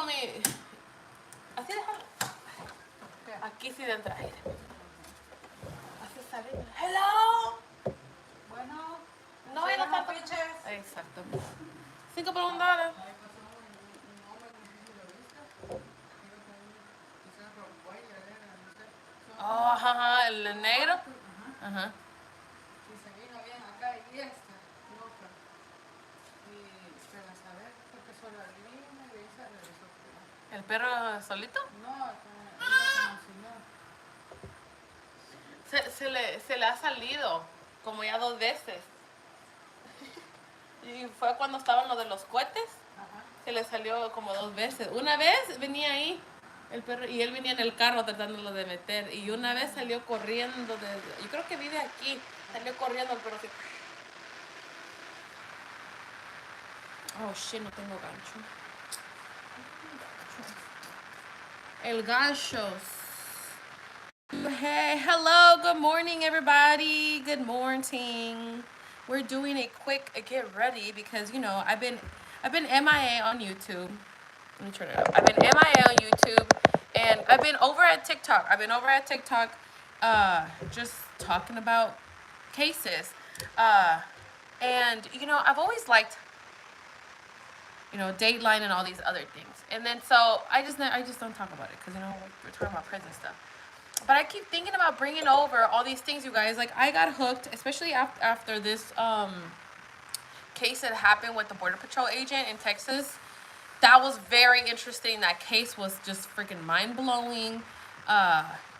told me. Así déjalo. Aquí sí dentro aire. Así sale. Hello. Bueno. No, ya no está. Exacto. 5 por $1. Oh, ajá, el negro. Ajá. Y se vino bien acá y esta, loca. Y se la sabe porque solo al niño y se regresó. ¿El perro solito? No, ella como si no. Se le ha salido como ya 2 veces. Y fue cuando estaban lo de los cohetes. Ajá. Se le salió como 2 veces. Una vez venía ahí el perro y él venía en el carro tratándolo de meter. Y una vez salió corriendo yo creo que vive aquí. Salió corriendo el perro así. Oh shit, no tengo gancho. El gancho. Hey, hello, good morning everybody. Good morning. We're doing a quick get ready because I've been MIA on YouTube. Let me turn it up. I've been MIA on YouTube and I've been over at TikTok. Just talking about cases. And I've always liked Dateline and all these other things. And then so I just don't talk about it because we're talking about prison stuff. But I keep thinking about bringing over all these things, you guys. Like I got hooked, especially after this case that happened with the Border Patrol agent in Texas. That was very interesting. That case was just freaking mind-blowing.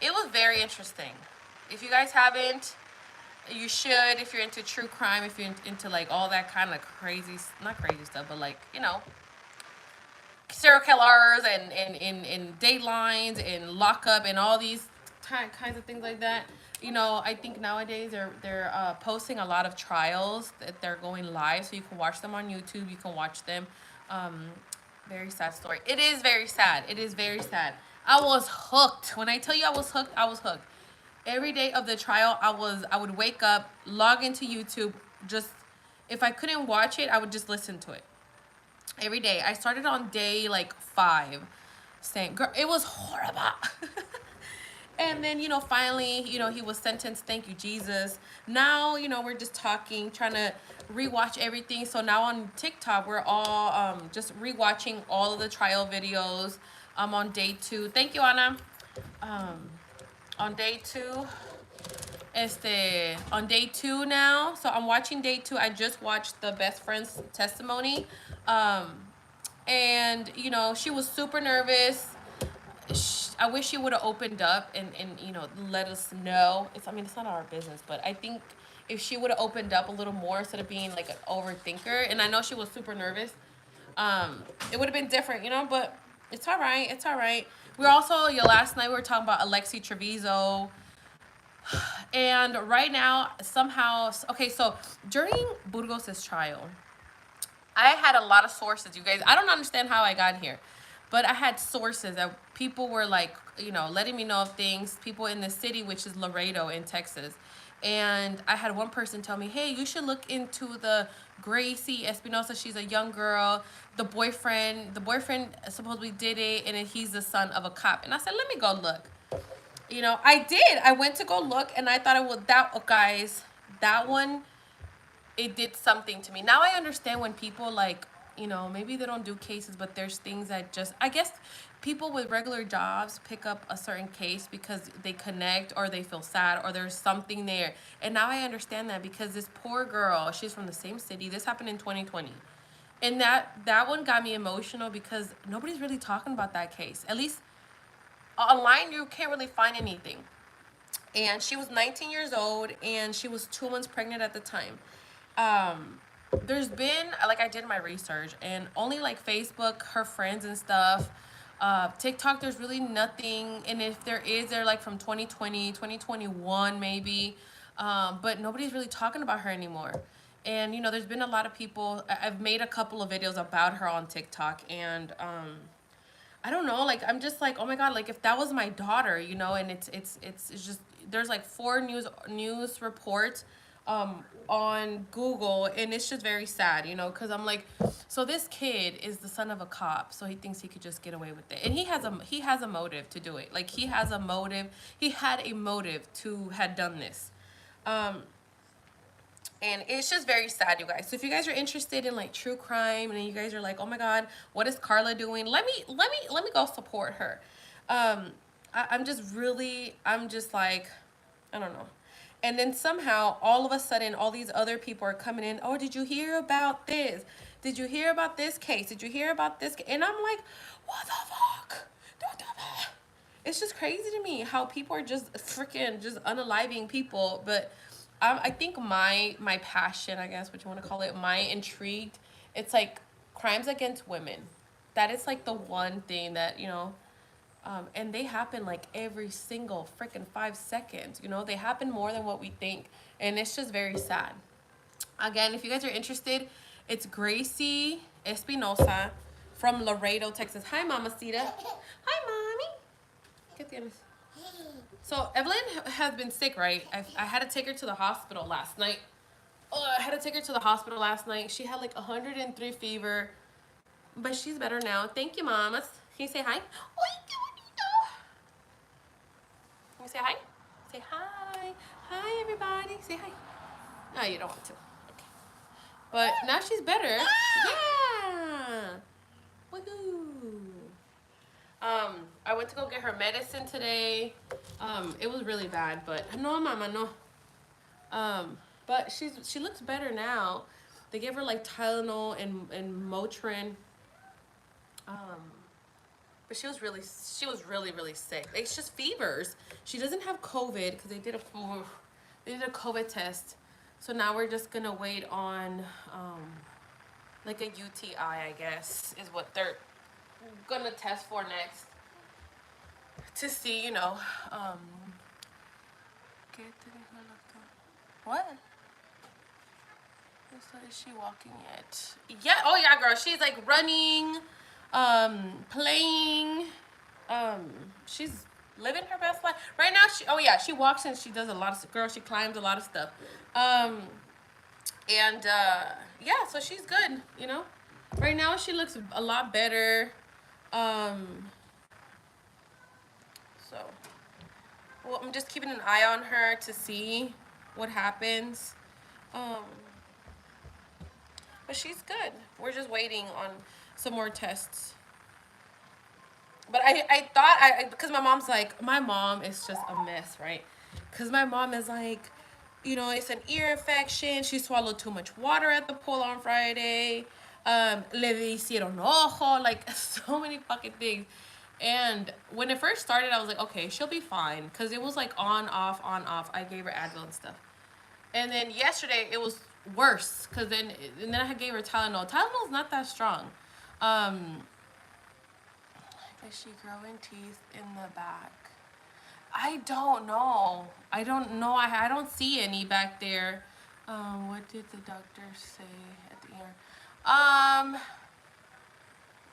It was very interesting. If you guys haven't, you should. If you're into true crime, if you're into like all that kind of crazy, not crazy stuff, but like, serial killers and datelines and lockup and all these kinds of things like that. I think nowadays they're posting a lot of trials that they're going live, so you can watch them on YouTube. You can watch them. Very sad story. It is very sad. It is very sad. I was hooked. When I tell you I was hooked, I was hooked. Every day of the trial, I would wake up, log into YouTube. Just if I couldn't watch it, I would just listen to it. Every day. I started on day like 5, saying, "Girl, it was horrible." And then, finally, he was sentenced. Thank you, Jesus. Now, we're just talking, trying to rewatch everything. So now on TikTok, we're all just rewatching all of the trial videos. I'm on day 2. Thank you, Anna. On day 2. On day 2 now. So I'm watching day 2. I just watched the best friend's testimony. And, she was super nervous. I wish she would have opened up and let us know. It's not our business, but I think if she would have opened up a little more instead of being like an overthinker, and I know she was super nervous, it would have been different, but it's all right. It's all right. We're also, last night we were talking about 𝒊𝒂𝒍. And right now, somehow, okay, so during Burgos' trial, I had a lot of sources, you guys. I don't understand how I got here. But I had sources that people were like, letting me know of things. People in the city, which is Laredo in Texas. And I had one person tell me, hey, you should look into the Gracie Espinosa. She's a young girl. The boyfriend supposedly did it, and he's the son of a cop. And I said, let me go look. I did. I went to go look, and I thought that one, it did something to me. Now I understand when people like, maybe they don't do cases, but there's things that I guess people with regular jobs pick up a certain case because they connect or they feel sad or there's something there. And now I understand that because this poor girl, she's from the same city. This happened in 2020. And that one got me emotional because nobody's really talking about that case. At least online, you can't really find anything. And she was 19 years old and she was 2 months pregnant at the time. There's been, like, I did my research, and only like Facebook, her friends and stuff. TikTok, there's really nothing, and if there is, they're like from 2020, 2021 maybe. But nobody's really talking about her anymore. And there's been a lot of people. I've made a couple of videos about her on TikTok, and I don't know, like, I'm just like, oh my God, like, if that was my daughter, and it's just, there's like 4 news reports on Google, and it's just very sad, you know, because I'm like, so this kid is the son of a cop, so he thinks he could just get away with it, and he has a motive to do it. Like he has a motive. He had a motive to had done this. And it's just very sad, you guys. So if you guys are interested in like true crime, and you guys are like, oh my god, what is Carla doing? Let me go support her. I'm just like, I don't know. And then somehow, all of a sudden, all these other people are coming in. Oh, did you hear about this? Did you hear about this case? Did you hear about this? And I'm like, what the fuck? It's just crazy to me how people are just freaking just unaliving people. But I think my passion, I guess what you want to call it, my intrigued, it's like crimes against women. That is like the one thing that, you know, and they happen like every single freaking 5 seconds. You know, they happen more than what we think, and it's just very sad. Again, if you guys are interested, it's Gracie Espinosa from Laredo, Texas. Hi, Mamacita. Hi, mommy. Get the So Evelyn has been sick, right? I had to take her to the hospital last night. Oh, I had to take her to the hospital last night. She had like 103 fever, but she's better now. Thank you, mamas. Can you say hi? Can you say hi? Say hi. Hi, everybody. Say hi. No, you don't want to. Okay. But now she's better. Yeah. Woohoo. I went to go get her medicine today. It was really bad, but no, mama, no. But she looks better now. They gave her like Tylenol and Motrin. But she was really sick. It's just fevers. She doesn't have COVID because they did a COVID test. So now we're just gonna wait on like a UTI, I guess, is what they're gonna test for next to see, you know. What? Is she walking yet? Yeah. Oh yeah, girl. She's like running, playing. She's living her best life right now. She walks and she does a lot of she climbs a lot of stuff. Yeah, so she's good, you know. Right now she looks a lot better. So, well, I'm just keeping an eye on her to see what happens. But she's good. We're just waiting on some more tests. But I thought, because my mom is just a mess, right? Because my mom is like, you know, it's an ear infection. She swallowed too much water at the pool on Friday. Le hicieron ojo, like so many fucking things. And when it first started, I was like, okay, she'll be fine. Because it was like on, off, on, off. I gave her Advil and stuff. And then yesterday, it was worse. And then I gave her Tylenol. Tylenol's not that strong. Is she growing teeth in the back? I don't know. I don't see any back there. What did the doctor say at the ear?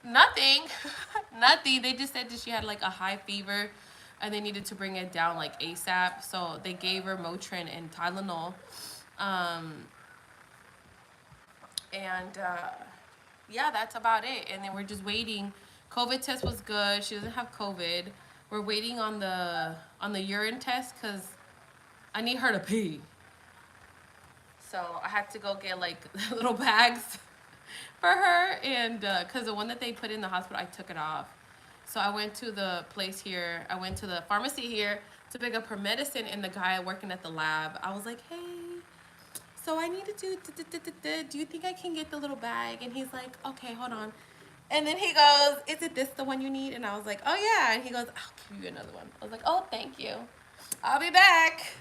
Nothing. Nothing. They just said that she had like a high fever and they needed to bring it down like ASAP. So they gave her Motrin and Tylenol. Yeah, that's about it. And then we're just waiting. COVID test was good. She doesn't have COVID. We're waiting on the urine test because I need her to pee. So I had to go get like little bags for her, and because the one that they put in the hospital, I took it off. So I went to the place here. I went to the pharmacy here to pick up her medicine, and the guy working at the lab, I was like, hey, so I need to do you think I can get the little bag? And he's like, okay, hold on. And then he goes, is it this the one you need? And I was like, oh yeah. And he goes, I'll give you another one. I was like, oh, thank you. I'll be back.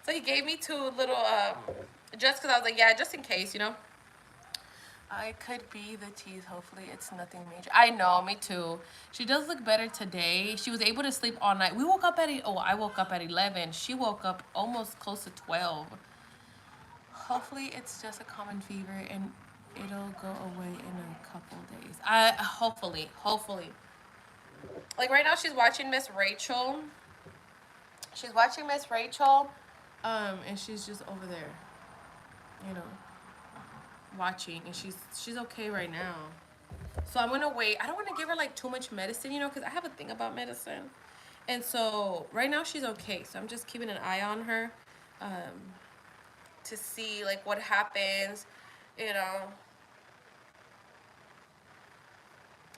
So he gave me two little, just because I was like, yeah, just in case, you know. I could be the tease. Hopefully it's nothing major. I know, me too. She does look better today. She was able to sleep all night. I woke up at 11. She woke up almost close to 12. Hopefully it's just a common fever and it'll go away in a couple days. Hopefully. Like right now she's watching Miss Rachel. And she's just over there, you know, watching, and she's okay right now. So I'm gonna wait. I don't want to give her like too much medicine, you know, because I have a thing about medicine. And so right now she's okay. So I'm just keeping an eye on her, to see like what happens, you know.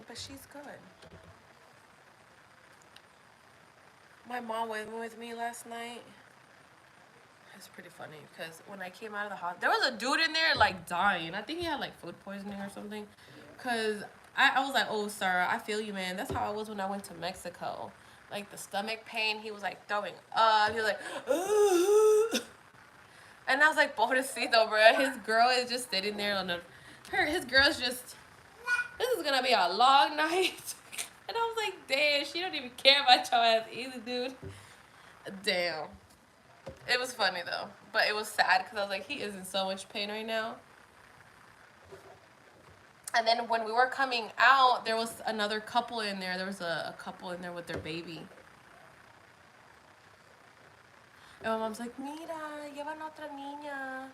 But she's good. My mom went with me last night. It's pretty funny because when I came out of the hospital, there was a dude in there like dying. I think he had like food poisoning or something. Cause I was like, oh, sir, I feel you, man. That's how I was when I went to Mexico. Like the stomach pain, he was like throwing up. He was like, ugh. And I was like, pobrecito, bro. His girl is just sitting there on the, his girl's just, this is gonna be a long night. And I was like, damn, she don't even care about your ass either, dude. Damn. It was funny though, but it was sad because I was like, he is in so much pain right now. And then when we were coming out, there was another couple in there. There was a couple in there with their baby. And my mom's like, mira, llevan otra niña.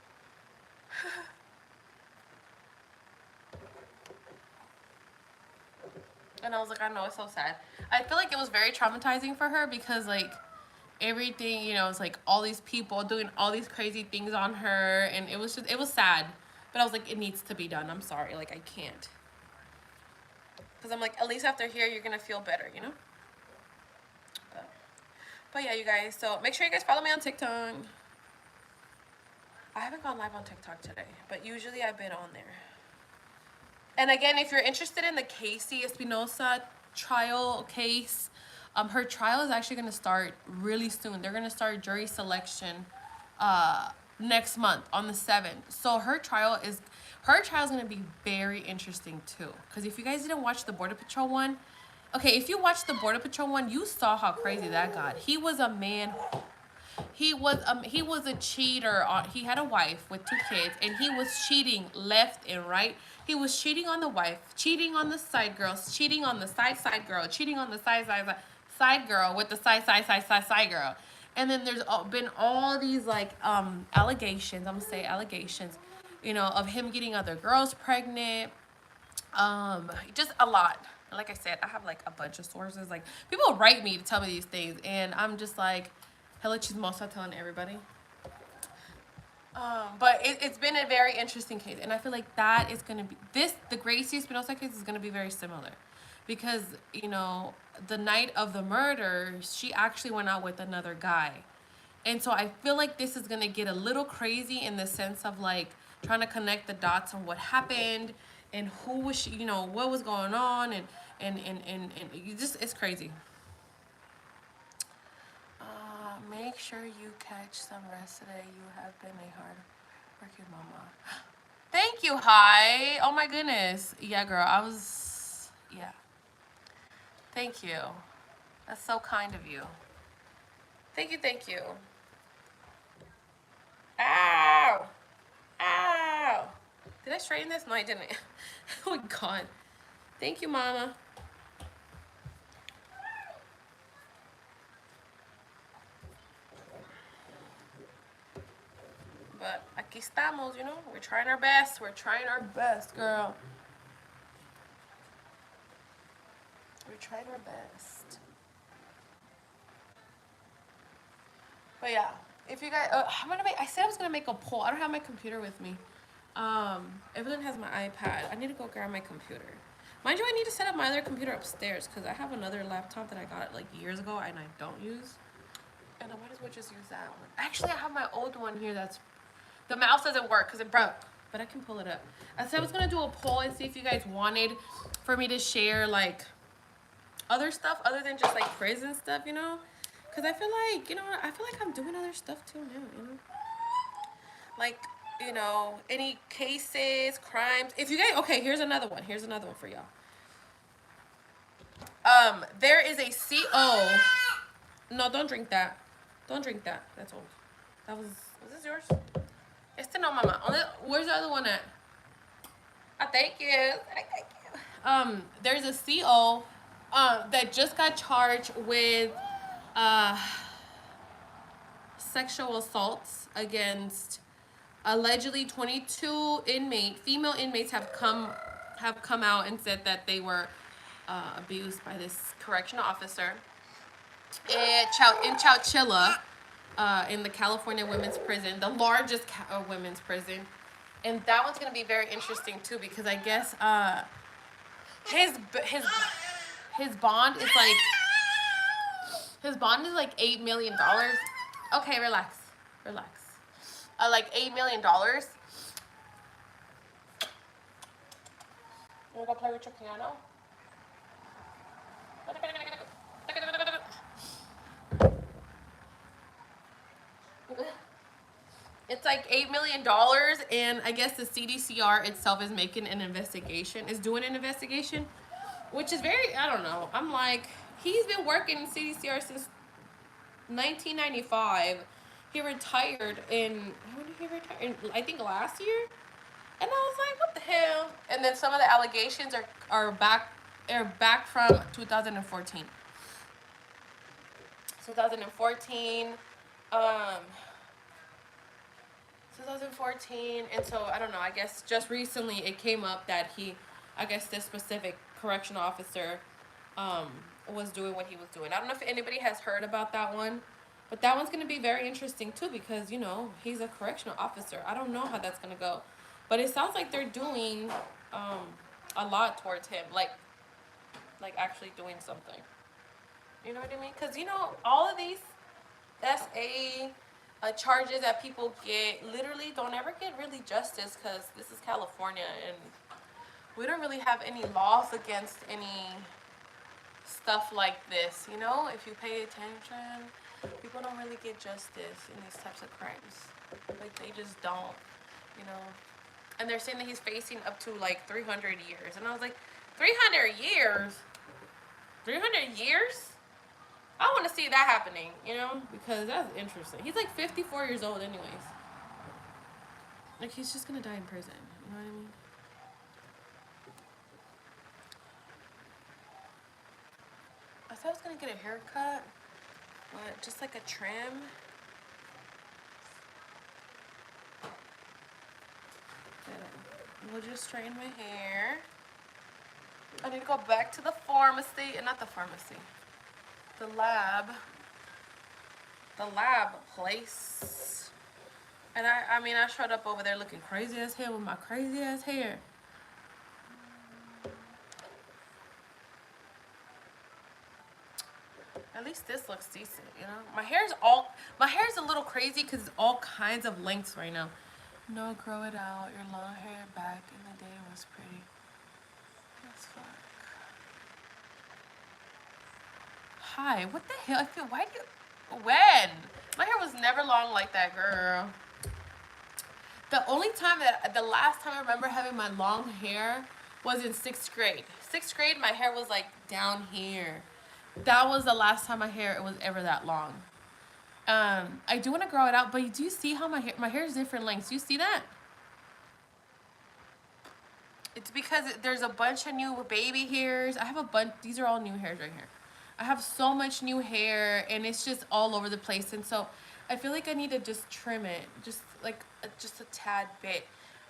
And I was like, I know, it's so sad. I feel like it was very traumatizing for her because like everything, you know, it's like all these people doing all these crazy things on her, and it was just, it was sad. But I was like, it needs to be done. I'm sorry, like I can't. Because I'm like, at least after here, you're gonna feel better, you know? But yeah, you guys, so make sure you guys follow me on TikTok. I haven't gone live on TikTok today, but usually I've been on there. And again, if you're interested in the Casey Espinosa trial case, her trial is actually going to start really soon. They're going to start jury selection next month on the 7th. So her trial is going to be very interesting too. Because if you guys didn't watch the Border Patrol one, okay, if you watched the Border Patrol one, you saw how crazy that got. He was a man. He was a cheater. He had a wife with 2 kids, and he was cheating left and right. He was cheating on the wife, cheating on the side girls, cheating on the side girl, cheating on the side girl with the side girl. And then there's been all these like allegations. I'm gonna say allegations, you know, of him getting other girls pregnant. Just a lot. Like I said, I have like a bunch of sources. Like people write me to tell me these things, and I'm just like, hello, chismosa, telling everybody. But it's been a very interesting case, and I feel like that is gonna be the Grwm Espinosa case is gonna be very similar, because you know the night of the murder, she actually went out with another guy, and so I feel like this is gonna get a little crazy in the sense of like trying to connect the dots on what happened and who was she, you know, what was going on, and you just, it's crazy. Make sure you catch some rest today. You have been a hard working mama. Thank you, hi. Oh my goodness. Yeah, girl, yeah. Thank you. That's so kind of you. Thank you, thank you. Ow! Ow! Did I straighten this? No, I didn't. Oh my God. Thank you, mama. But aquí estamos, you know? We're trying our best. We're trying our best, girl. We're trying our best. But yeah, if you guys, I said I was gonna make a poll. I don't have my computer with me. Evelyn has my iPad. I need to go grab my computer. Mind you, I need to set up my other computer upstairs because I have another laptop that I got like years ago and I don't use. And I might as well just use that one. Actually, I have my old one here that's, the mouse doesn't work because it broke, but I can pull it up. I said I was gonna do a poll and see if you guys wanted for me to share like other stuff other than just like prison stuff, you know? Because I feel like, you know, I feel like I'm doing other stuff too now, you know? Like, you know, any cases, crimes. If you guys, okay, here's another one. Here's another one for y'all. There is a CO. No, don't drink that. Don't drink that. That's old. That was this yours? Este no, mama. Where's the other one at? Thank you. Thank you. There's a CO that just got charged with sexual assaults against allegedly 22 female inmates have come out and said that they were abused by this correctional officer in 𝒍𝒊𝒄𝒌, in the California women's prison, the largest women's prison. And that one's gonna be very interesting too, because I guess his bond is like $8 million. Okay, relax. Like $8 million. You wanna go play with your piano? It's like $8 million, and I guess the CDCR itself is doing an investigation, which is very, I don't know. I'm like, he's been working in CDCR since 1995. He retired when did he retire? I think last year. And I was like, what the hell? And then some of the allegations are back from 2014. 2014, and so I don't know, I guess just recently it came up that this specific correctional officer was doing what he was doing. I don't know if anybody has heard about that one, but that one's going to be very interesting too, because, you know, he's a correctional officer. I don't know how that's going to go, but it sounds like they're doing a lot towards him, like actually doing something. You know what I mean? Because, you know, all of these SA charges that people get literally don't ever get really justice, because this is California and we don't really have any laws against any stuff like this. You know, if you pay attention, people don't really get justice in these types of crimes. Like, they just don't, you know. And they're saying that he's facing up to like 300 years. And I was like, 300 years? 300 years? I want to see that happening, you know, because that's interesting. He's like 54 years old anyways. Like, he's just going to die in prison. You know what I mean? I thought I was going to get a haircut, but just like a trim. We'll just straighten my hair. I need to go back to the pharmacy, not the pharmacy. The lab place. And I mean, I showed up over there looking crazy as hell with my crazy ass hair. At least this looks decent, you know? My hair's a little crazy because it's all kinds of lengths right now. No, grow it out. Your long hair back in the day was pretty. That's fuck. Hi, what the hell? When? My hair was never long like that, girl. The last time I remember having my long hair was in 6th grade. 6th grade, my hair was like down here. That was the last time my hair was ever that long. I do want to grow it out, but do you see how my hair is different lengths? Do you see that? It's because there's a bunch of new baby hairs. I have a bunch. These are all new hairs right here. I have so much new hair, and it's just all over the place. And so I feel like I need to just trim it, just a tad bit.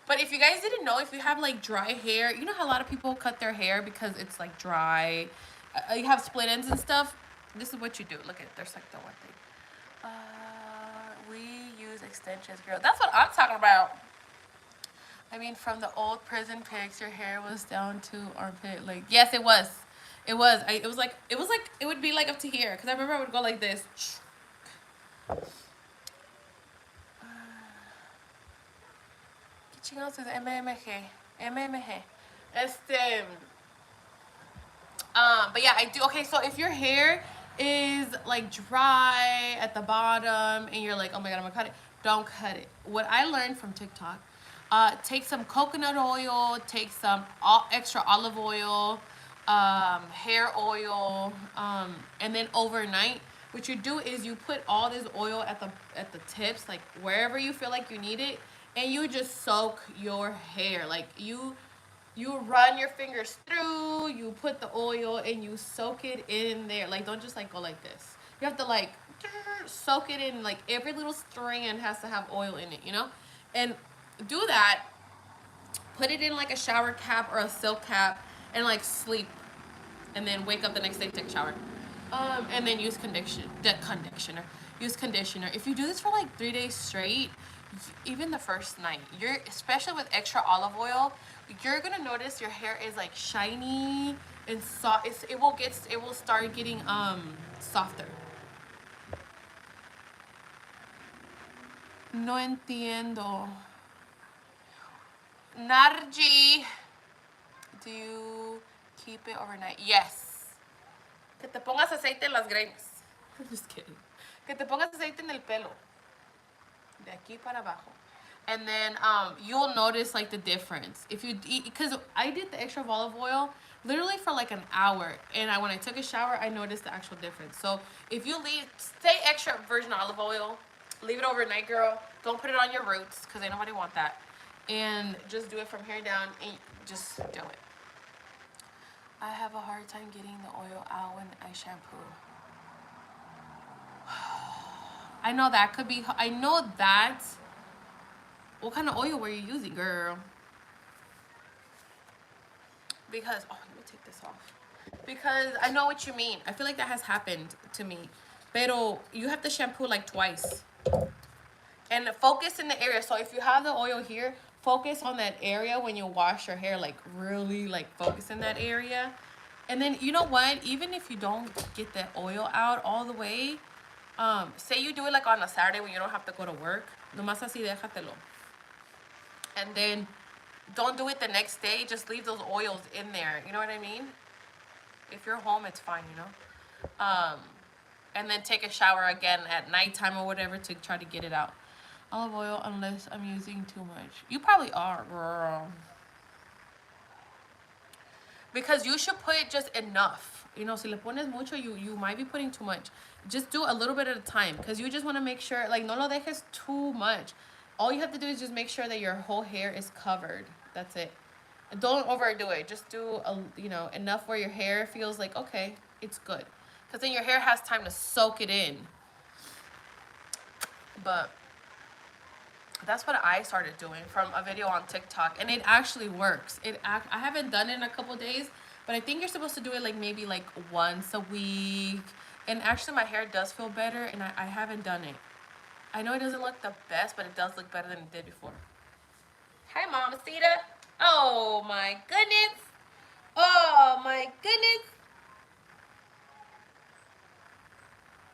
But if you guys didn't know, if you have like dry hair, you know how a lot of people cut their hair because it's like dry. You have split ends and stuff. This is what you do. Look at, there's like the one thing. We use extensions, girl. That's what I'm talking about. I mean, from the old prison pics, your hair was down to armpit. Like, yes, it was. It was. It would be like up to here. Because I remember I would go like this. ¿Qué chingados es 𝒊𝒓𝒄𝒌? 𝒊𝒓𝒄𝒌. But yeah, I do. Okay, so if your hair is like dry at the bottom and you're like, oh my god, I'm gonna cut it, don't cut it. What I learned from TikTok, take some coconut oil, take some extra olive oil, hair oil, and then overnight what you do is you put all this oil at the tips, like wherever you feel like you need it, and you just soak your hair. Like you run your fingers through, you put the oil and you soak it in there. Like, don't just like go like this. You have to like soak it in. Like every little strand has to have oil in it, you know? And do that. Put it in like a shower cap or a silk cap and like sleep. And then wake up the next day, take a shower. And then use conditioner. Use conditioner. If you do this for like 3 days straight, even the first night, especially with extra olive oil, you're gonna notice your hair is like shiny and soft. It will start getting softer. No entiendo. Narji, do you keep it overnight? Yes. Que te pongas aceite en las greñas. Just kidding. Que te pongas aceite en el pelo. De aquí para abajo. And then you'll notice like the difference. If you eat, because I did the extra olive oil literally for like an hour. And when I took a shower, I noticed the actual difference. So if you stay extra virgin olive oil, leave it overnight, girl. Don't put it on your roots because ain't nobody want that. And just do it from here down and just do it. I have a hard time getting the oil out when I shampoo. I know that could be, I know that. What kind of oil were you using, girl? Because, oh, let me take this off. Because I know what you mean. I feel like that has happened to me. Pero you have to shampoo like twice. And focus in the area. So if you have the oil here, focus on that area when you wash your hair. Like really like focus in that area. And then you know what? Even if you don't get the oil out all the way, say you do it like on a Saturday when you don't have to go to work. Nomás así déjatelo. And then don't do it the next day. Just leave those oils in there. You know what I mean? If you're home, it's fine, you know? And then take a shower again at nighttime or whatever to try to get it out. Olive oil unless I'm using too much. You probably are, girl. Because you should put just enough. You know, si le pones mucho, you might be putting too much. Just do a little bit at a time. Because you just want to make sure, like, no lo dejes too much. All you have to do is just make sure that your whole hair is covered. That's it. Don't overdo it. Just do, enough where your hair feels like, okay, it's good. Because then your hair has time to soak it in. But that's what I started doing from a video on TikTok. And it actually works. I haven't done it in a couple days. But I think you're supposed to do it like maybe like once a week. And actually my hair does feel better. And I haven't done it. I know it doesn't look the best, but it does look better than it did before. Hi, Mamacita. Oh, my goodness. Oh, my goodness.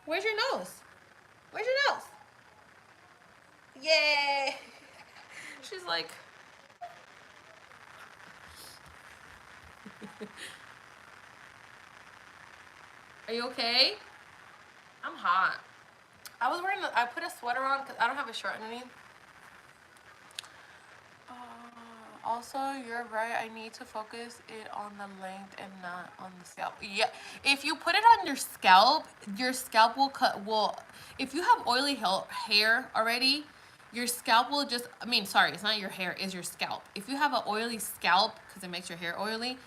Where's your nose? Where's your nose? Yay. She's like... Are you okay? I'm hot. I put a sweater on because I don't have a shirt underneath. Also, you're right. I need to focus it on the length and not on the scalp. Yeah, if you put it on your scalp will if you have oily hair already, your scalp will just, sorry, it's not your hair, it's your scalp. If you have an oily scalp, because it makes your hair oily,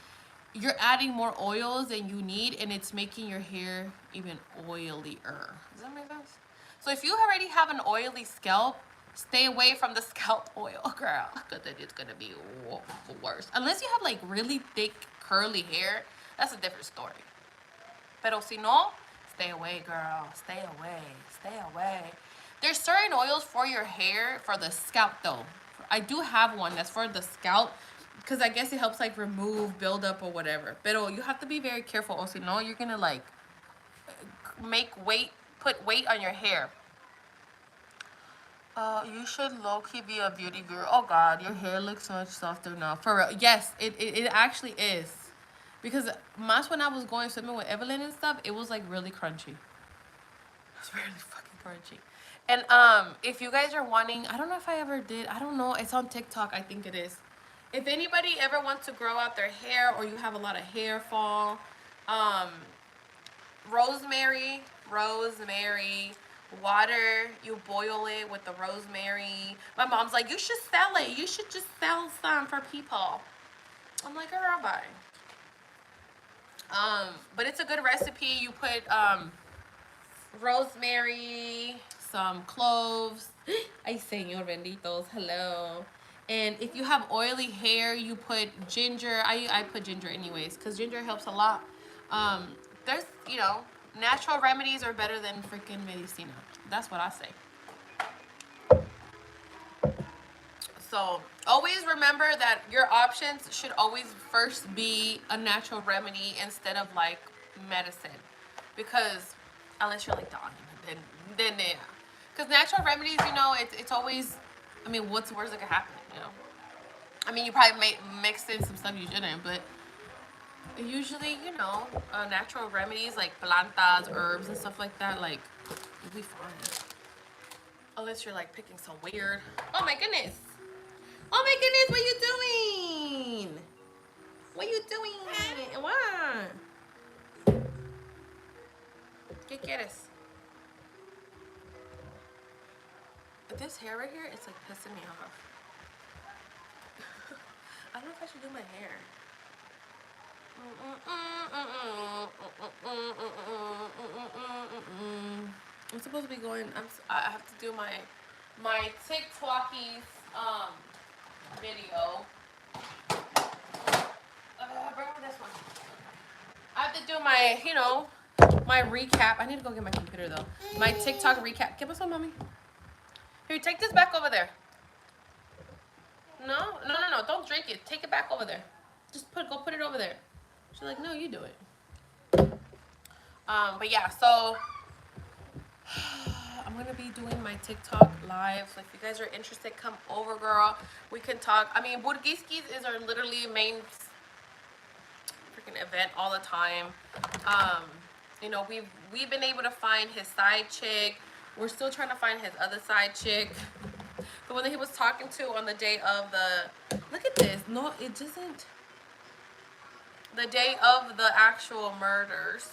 you're adding more oils than you need, and it's making your hair even oilier. Does that make sense? So if you already have an oily scalp, stay away from the scalp oil, girl, because then it's gonna be worse. Unless you have like really thick curly hair, that's a different story. Pero si no, stay away, girl. Stay away. Stay away. There's certain oils for your hair, for the scalp though. I do have one that's for the scalp, because I guess it helps like remove buildup or whatever. Pero you have to be very careful, or si no, you're gonna like put weight on your hair. You should low-key be a beauty guru. Oh God, your hair looks so much softer now. For real. Yes, it actually is. Because más when I was going swimming with Evelyn and stuff, it was like really crunchy. It was really fucking crunchy. And if you guys are wanting, I don't know if I ever did. I don't know. It's on TikTok. I think it is. If anybody ever wants to grow out their hair, or you have a lot of hair fall, rosemary, water, you boil it with the rosemary. My mom's like, you should sell it. You should just sell some for people. I'm like, girl, I'll buy. But it's a good recipe. You put rosemary, some cloves. Ay, señor benditos, hello. And if you have oily hair, you put ginger. I put ginger anyways, because ginger helps a lot. There's, you know, natural remedies are better than freaking medicina. That's what I say. So always remember that your options should always first be a natural remedy instead of like medicine, because unless you're like dying, then yeah. Because natural remedies, you know, it's always, I mean, what's the worst that could happen, you know? I mean, you probably may mix in some stuff you shouldn't, but usually, you know, natural remedies like plantas, herbs, and stuff like that, like, you'll be fine. Unless you're like picking some weird. Oh my goodness. Oh my goodness, what you doing? What you doing? What? ¿Qué quieres? This hair right here, it's like pissing me off. I don't know if I should do my hair. I'm supposed to be going. I have to do my TikTokies video. Bring me this one. I have to do my, you know, my recap. I need to go get my computer though. My TikTok recap. Give us some, mommy. Here, take this back over there. No. Don't drink it. Take it back over there. Just go put it over there. She's like, no, you do it. But yeah, so I'm gonna be doing my TikTok live. So if you guys are interested, come over, girl. We can talk. I mean, Burgiskis is our literally main freaking event all the time. You know, we've been able to find his side chick. We're still trying to find his other side chick. The one that he was talking to on the day of the, look at this. No, it doesn't. The day of the actual murders.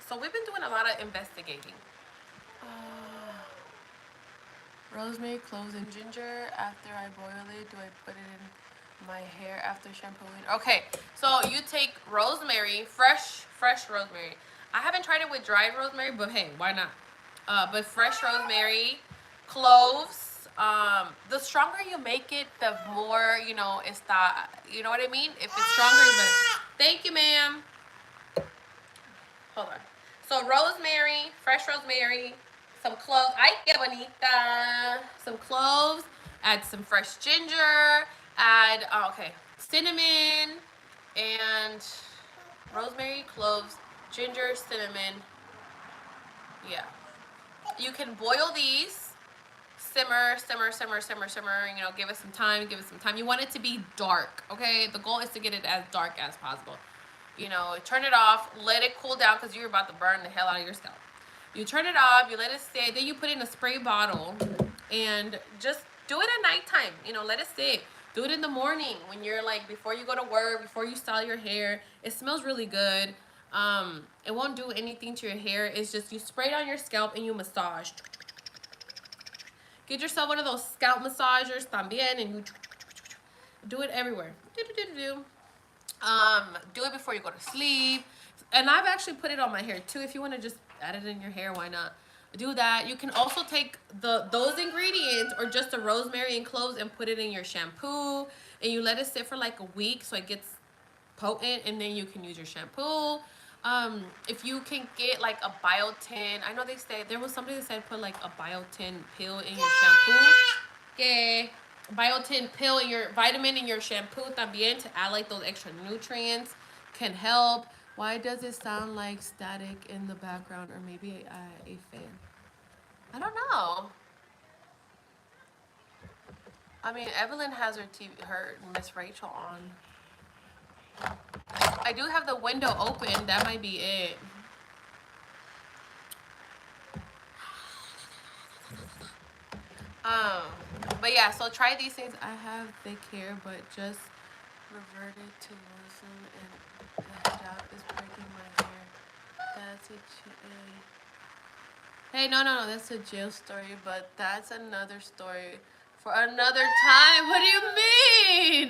So we've been doing a lot of investigating. Rosemary, cloves, and ginger. After I boil it, do I put it in my hair after shampooing? Okay, so you take rosemary, fresh rosemary. I haven't tried it with dried rosemary, but hey, why not? But fresh rosemary, cloves. The stronger you make it, the more, you know, it's that, you know what I mean? If it's stronger, it's better. Thank you, ma'am. Hold on. So rosemary, fresh rosemary, some cloves. Ay, qué bonita. Some cloves. Add some fresh ginger. Add, okay, cinnamon and rosemary, cloves, ginger, cinnamon. Yeah. You can boil these. Simmer, you know, give it some time, You want it to be dark, okay? The goal is to get it as dark as possible. You know, turn it off, let it cool down because you're about to burn the hell out of your scalp. You turn it off, you let it sit, then you put it in a spray bottle and just do it at nighttime. You know, let it sit. Do it in the morning when you're like, before you go to work, before you style your hair. It smells really good. It won't do anything to your hair. It's just you spray it on your scalp and you massage. Get yourself one of those scalp massagers también and you do it everywhere. Do it before you go to sleep. And I've actually put it on my hair too. If you want to just add it in your hair, why not? Do that. You can also take those ingredients or just the rosemary and cloves and put it in your shampoo and you let it sit for like a week so it gets potent, and then you can use your shampoo. If you can get like a biotin, I know they said, there was somebody that said put like a biotin pill in your shampoo. Okay. Biotin pill in your vitamin in your shampoo también to add like those extra nutrients can help. Why does it sound like static in the background, or maybe a fan? I don't know. I mean, Evelyn has her Miss Rachel on. I do have the window open. That might be it. But yeah, so try these things. I have thick hair, but just reverted to loosen, and the hijab is breaking my hair. That's a hey, no, that's a jail story, but that's another story for another time. What do you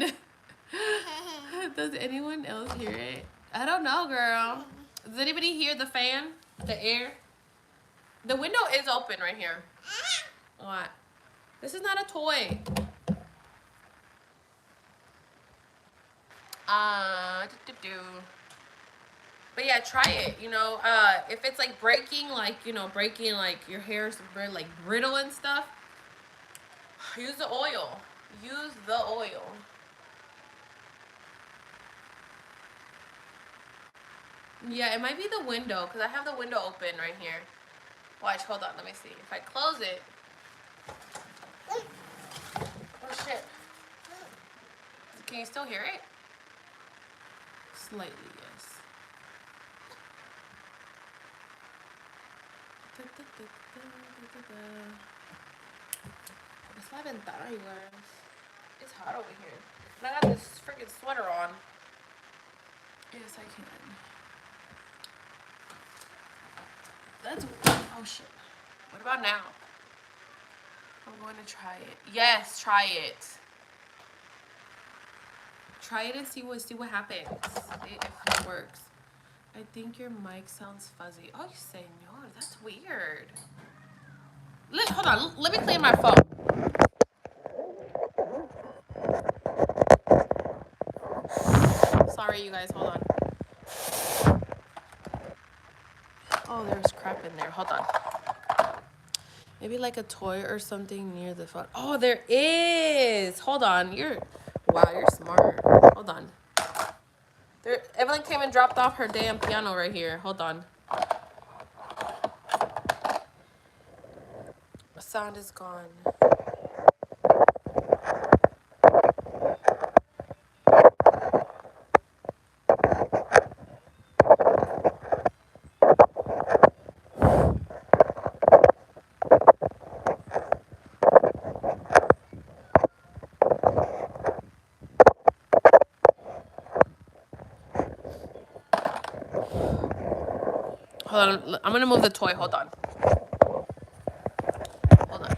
mean? Does anyone else hear it? I don't know, girl. Does anybody hear the fan? The air? The window is open right here. What? This is not a toy. But yeah, try it. You know, if it's like breaking, like breaking like your hair's like brittle and stuff, use the oil. Use the oil. Yeah, it might be the window because I have the window open right here. Watch, hold on, let me see. If I close it. Oh shit. Can you still hear it? Slightly, yes. Es la ventana, you guys. It's hot over here. And I got this freaking sweater on. Yes, I can. That's. Oh shit. What about now? I'm going to try it. Yes, try it. Try it and see what happens. If it works. I think your mic sounds fuzzy. Oh, senor, that's weird. Hold on. Let me clean my phone. Sorry, you guys. Hold on. Oh, there's crap in there. Hold on. Maybe like a toy or something near the phone. Oh, there is. Hold on. Wow, you're smart. Hold on. Evelyn came and dropped off her damn piano right here. Hold on. The sound is gone. Hold on. I'm gonna move the toy. Hold on. Hold on.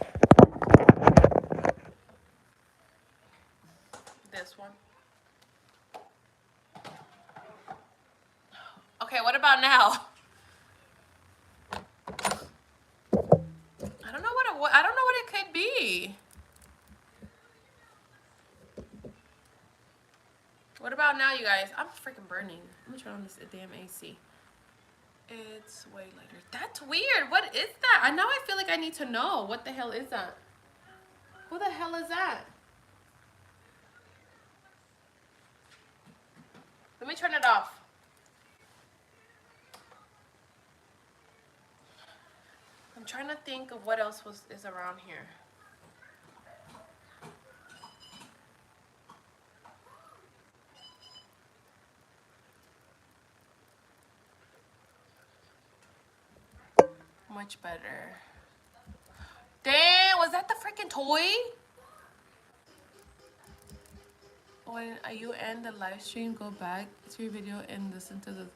This one. Okay, what about now? I don't know what it could be. What about now, you guys? I'm freaking burning. I'm gonna turn on this damn AC. It's way later. That's weird. What is that? Now I feel like I need to know. What the hell is that? Who the hell is that? Let me turn it off. I'm trying to think of what else is around here. Much better. Damn, was that the freaking toy? When you end the live stream, go back to your video and listen to the...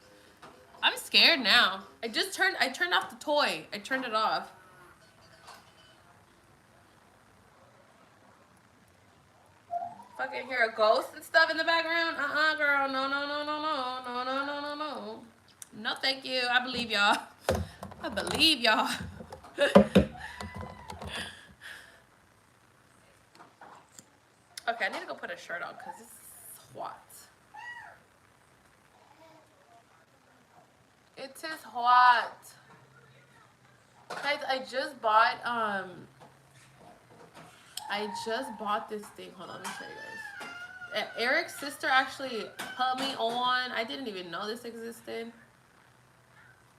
I'm scared now. I turned off the toy. I turned it off. Fucking hear a ghost and stuff in the background. Girl. No. No, thank you. I believe y'all. I believe y'all. Okay, I need to go put a shirt on because it's hot. It is hot. Guys, I just bought this thing. Hold on, let me show you guys. Eric's sister actually put me on. I didn't even know this existed.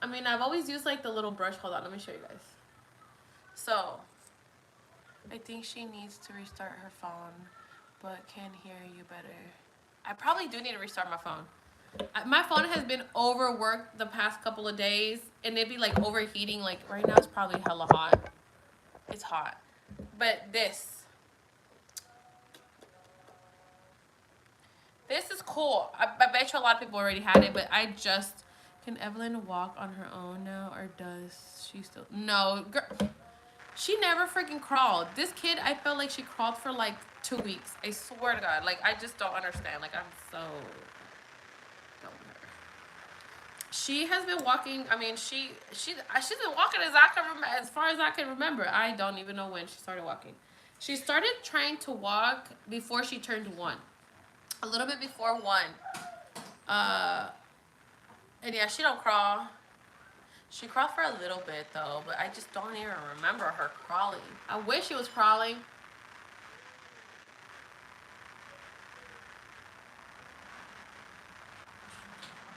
I mean, I've always used like the little brush. Hold on, let me show you guys. So, I think she needs to restart her phone, but can hear you better. I probably do need to restart my phone. My phone has been overworked the past couple of days, and it'd be like overheating. Like right now, it's probably hella hot. It's hot. But this is cool. I bet you a lot of people already had it, but can Evelyn walk on her own now, or does she still? No, girl, she never freaking crawled. This kid, I felt like she crawled for like 2 weeks. I swear to God, like I just don't understand. Like I'm so done with her. She has been walking. I mean, she's been walking as far as I can remember. I don't even know when she started walking. She started trying to walk before she turned 1, a little bit before 1. Uh, and yeah, she don't crawl. She crawled for a little bit though, but I just don't even remember her crawling. I wish she was crawling.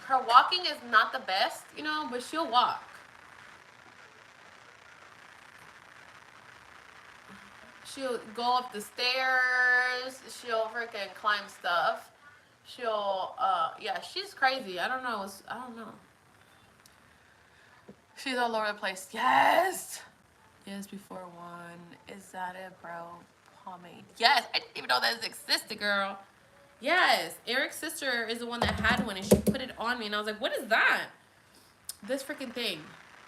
Her walking is not the best, you know, but she'll walk. She'll go up the stairs. She'll freaking climb stuff. She'll, yeah, she's crazy. I don't know. I don't know. She's all over the place. Yes. Yes, before 1. Is that it, bro? Pomade. Yes, I didn't even know that existed, girl. Yes, Eric's sister is the one that had one, and she put it on me, and I was like, "What is that? This freaking thing."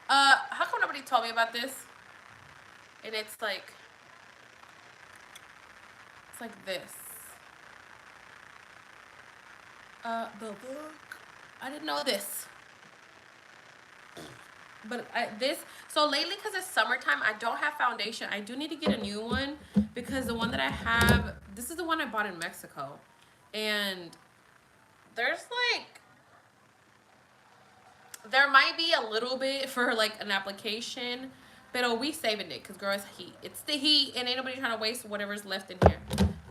How come nobody told me about this? And it's like this. The book. I didn't know this. But so lately, because it's summertime, I don't have foundation. I do need to get a new one because the one that I have, this is the one I bought in Mexico. And there's like, there might be a little bit for like an application, but we saving it because girl, it's heat. It's the heat and ain't nobody trying to waste whatever's left in here.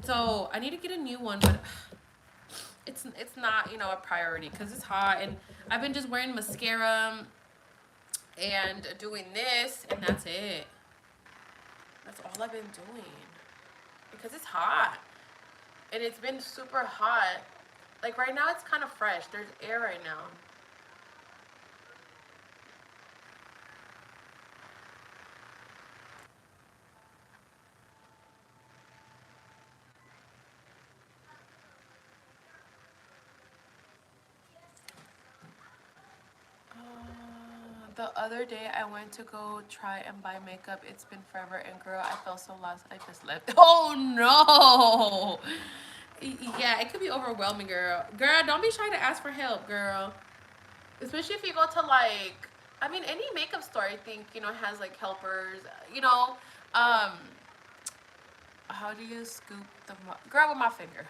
So I need to get a new one, but it's not, you know, a priority because it's hot. And I've been just wearing mascara and doing this, and that's it. That's all I've been doing because it's hot, and it's been super hot. Like right now, it's kind of fresh. There's air right now. The other day I went to go try and buy makeup. It's been forever, and girl, I felt so lost. I just left. Oh no! Yeah, it could be overwhelming, girl. Girl, don't be shy to ask for help, girl. Especially if you go to like, I mean, any makeup store, I think, you know, has like helpers. You know, how do you scoop the girl with my finger?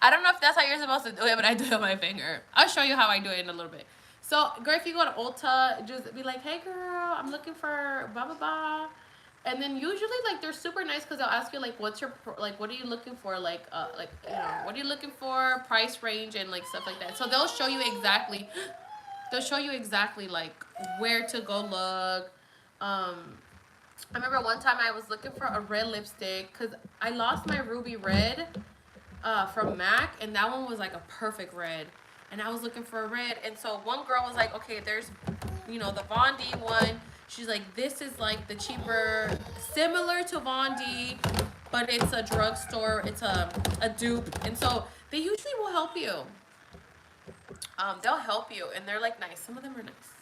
I don't know if that's how you're supposed to do it, but I do it with my finger. I'll show you how I do it in a little bit. So, girl, if you go to Ulta, just be like, "Hey, girl, I'm looking for blah blah blah," and then usually like they're super nice because they'll ask you like, "What's your like? What are you looking for? Like you know, what are you looking for? Price range and like stuff like that." So they'll show you exactly. They'll show you exactly like where to go look. I remember one time I was looking for a red lipstick because I lost my ruby red from MAC, and that one was like a perfect red. And I was looking for a red, and so one girl was like, "Okay, there's, you know, the Von D one." She's like, "This is like the cheaper, similar to Von D, but it's a drugstore. It's a dupe." And so they usually will help you. They'll help you, and they're like nice. Some of them are nice.